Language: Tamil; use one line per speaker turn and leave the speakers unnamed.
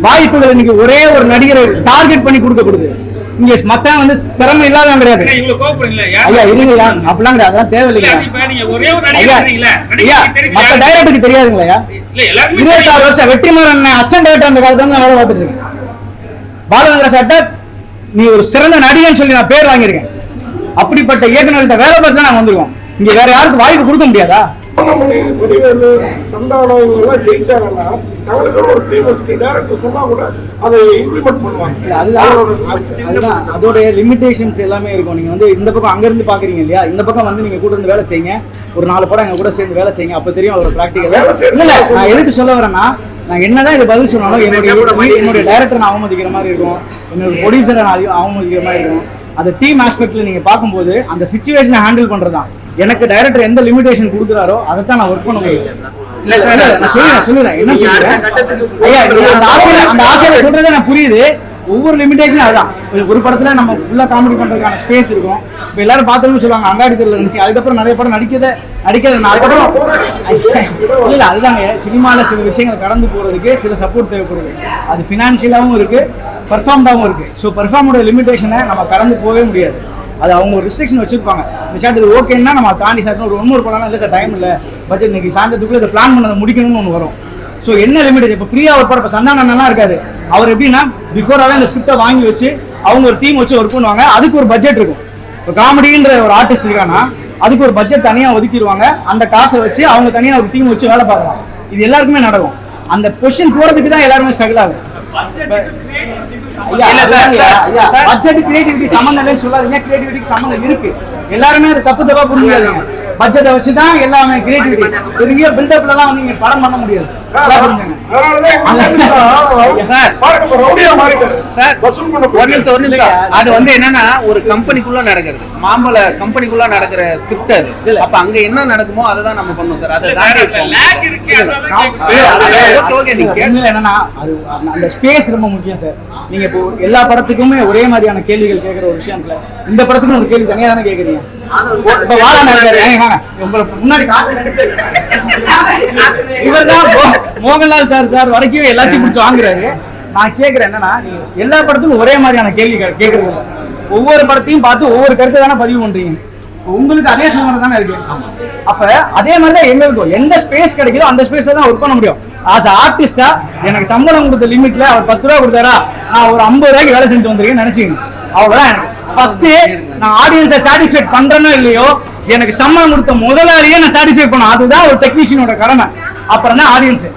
வாய்ப்புகள் இன்னைக்கு ஒரே ஒரு நடிகரை டார்கெட் பண்ணி கொடுக்கப்படுது. இங்க மத்த வந்து திறமை இல்லாதவங்க கிடையாது. ஐயா இருங்களா, அப்படிலாம் கிடையாது, அதெல்லாம் தேவையில்லையா? மத்த டைரக்டருக்கு தெரியாதுங்களா? 26 வருஷம் வெற்றிமாறன் அசிஸ்டன்ட் டைரக்டர் அந்த காலத்துல நான் வேலை பார்த்துட்டு இருக்கேன். பாலச்சந்திர சார்ட்ட நீ ஒரு சிறந்த நடிகன்னு சொல்லி நான் பேர் வாங்கியிருக்கேன். அப்படிப்பட்ட இயக்குநர்கிட்ட வேலை பார்த்து தான் நாங்க வந்திருக்கோம். இங்க வேற யாருக்கு வாய்ப்பு கொடுக்க முடியாதா? அதோட லிமிடேஷன்ஸ் எல்லாமே இருக்கும். நீங்க வந்து இந்த பக்கம் அங்க இருந்து பாக்குறீங்க இல்லையா, இந்த பக்கம் வந்து நீங்க கூட இருந்து வேலை செய்யுங்க, ஒரு 4 படம் எங்க கூட சேர்ந்து வேலை செய்யுங்க, அப்ப தெரியும் அவரோட பிராக்டிகல். இல்ல நான் எதுக்கு சொல்ல வரேன்னா, நான் என்னதான் இது பதில் சொன்னாலும் என்னுடைய டைரக்டர் நான் அவமதிக்கிற மாதிரி இருக்கும், என்னோட ப்ரொடியூசரை நான் அவமதிக்கிற மாதிரி இருக்கும். அந்த டீம் ஆஸ்பெக்ட்ல நீங்க பார்க்கும்போது அந்த சிச்சுவேஷனை ஹேண்டில் பண்றதுதான். எனக்கு டைரக்டர் எந்த லிமிடேஷன் கொடுக்குறாரோ அதை தான் நான் ஒர்க் பண்ண முடியும். இல்ல சார் நான் சொல்லுறேன் என்ன சொல்றேன் ஐயா, அந்த ஆசையில சொல்றதே நான் புரியுது. ஒவ்வொரு லிமிடேஷன் அதுதான். ஒரு படத்துல நம்ம ஃபுல்லா காமெடி பண்றதுக்கான ஸ்பேஸ் இருக்கும். இப்ப எல்லாரும் பார்த்தோம்னு சொல்லுவாங்க அங்காடி தெருல இருந்துச்சு, அதுக்கப்புறம் நிறைய படம் நடிக்கல அதுக்கப்புறம் இல்ல அதுதாங்க. சினிமால சில விஷயங்கள் கடந்து போறதுக்கு சில சப்போர்ட் தேவைப்படுது. அது பினான்சியலாவும் இருக்கு, பெர்ஃபார்ம்டாவும் இருக்கு. ஸோ பெர்ஃபார்மோட லிமிடேஷனை நம்ம கடந்து போகவே முடியாது. அது அவங்க ஒரு ரெஸ்ட்ரிக்ஷன் வச்சிருப்பாங்க. இந்த ஷாட் இது ஓகேன்னா நம்ம தாண்டி சார் ஒரு ஒன்று போடலாம், இல்லை சார் டைம் இல்லை, பட்ஜெட் இன்னைக்கு சாயந்தரத்துக்குள்ள இதை பிளான் பண்ணதை முடிக்கணும்னு ஒன்று வரும். ஸோ என்ன லிமிட்? இப்போ பிரியா ஒரு படம், இப்போ சந்தானம்லாம் இருக்காது, அவர் எப்படின்னா பிஃபோராகவே அந்த ஸ்கிரிப்டை வாங்கி வச்சு அவங்க ஒரு டீம் வச்சு ஒர்க் பண்ணுவாங்க. அதுக்கு ஒரு பட்ஜெட் இருக்கும். இப்போ காமெடின்ற ஒரு ஆர்டிஸ்ட் இருக்காங்கன்னா அதுக்கு ஒரு பட்ஜெட் தனியாக ஒதுக்கிடுவாங்க. அந்த காசை வச்சு அவங்க தனியாக ஒரு டீம் வச்சு வேலை பார்க்கலாம். இது எல்லாருக்குமே நடக்கும். அந்த பொசிஷன் போறதுக்கு தான் எல்லாருமே ஸ்ட்ரகிள் ஆகும். பட்ஜெட் கிரியேட்டிவிட்டி சம்பந்தம் இல்லைன்னு சொல்லாதீங்க, கிரியேட்டிவிட்டிக்கு சம்பந்தம் இருக்கு. எல்லாருமே அது தப்பா புரிஞ்சுக்காதீங்க. பட்ஜெட்டை வச்சுதான் எல்லாமே கிரியேட்டிவிட்டி. பெரிய பில்டப்ல தான் வந்து நீங்க படம் பண்ண முடியாது.
அது வந்து என்னன்னா ஒரு கம்பெனிக்குள்ள நடக்கிறது, மாம்பழ கம்பெனிக்குள்ள நடக்கிற ஸ்கிரிப்ட் அது. அப்ப அங்க என்ன நடக்குமோ அதை தான் நம்ம பண்ணோம் சார். அதை தாண்டி
என்னன்னா அந்த ஸ்பேஸ் ரொம்ப முக்கியம் சார். நீங்க இப்போ எல்லா படத்துக்குமே ஒரே மாதிரியான கேள்விகள் கேட்கிற ஒரு விஷயத்துல இந்த படத்துக்கும் ஒரு கேள்வி தனியா தானே கேக்குறீங்க. இவர்தான் மோகன்லால் சார் வரைக்கும் எல்லாத்தையும் பிடிச்சி வாங்குறாரு. நான் கேக்குறேன் என்னன்னா, எல்லா படத்துக்கும் ஒரே மாதிரியான கேள்வி கேட்கறது இல்லை. ஒவ்வொரு படத்தையும் பார்த்து ஒவ்வொரு கருத்தை தானே பதிவு பண்றீங்க. உங்களுக்கு அதே சூழ்நிலை தானே இருக்கு. அப்ப அதே மாதிரிதான் எங்களுக்கும் எந்த ஸ்பேஸ் கிடைக்குதோ அந்த ஸ்பேஸ்ல தான் ஒர்க் பண்ண முடியும். ஆஸ் ஆர்டிஸ்டா எனக்கு சம்பளம் கொடுத்த லிமிட்ல அவர் 10 ரூபா கொடுத்தாரா, நான் ஒரு 50 ரூபாய்க்கு வேலை செஞ்சு வந்திருக்கேன்னு நினைச்சுக்கணும். அவ்வளவுதான். எனக்கு ஃபர்ஸ்ட் நான் ஆடியன்ஸை சாட்டிஸ்ஃபைட் பண்றேனோ இல்லையோ, எனக்கு சம்பளம் கொடுத்த முதலாளியே நான் சாட்டிஸ்ஃபை பண்ணணும். அதுதான் ஒரு டெக்னீஷியனோட கடமை. அப்புறம் தான் ஆடியன்ஸ்.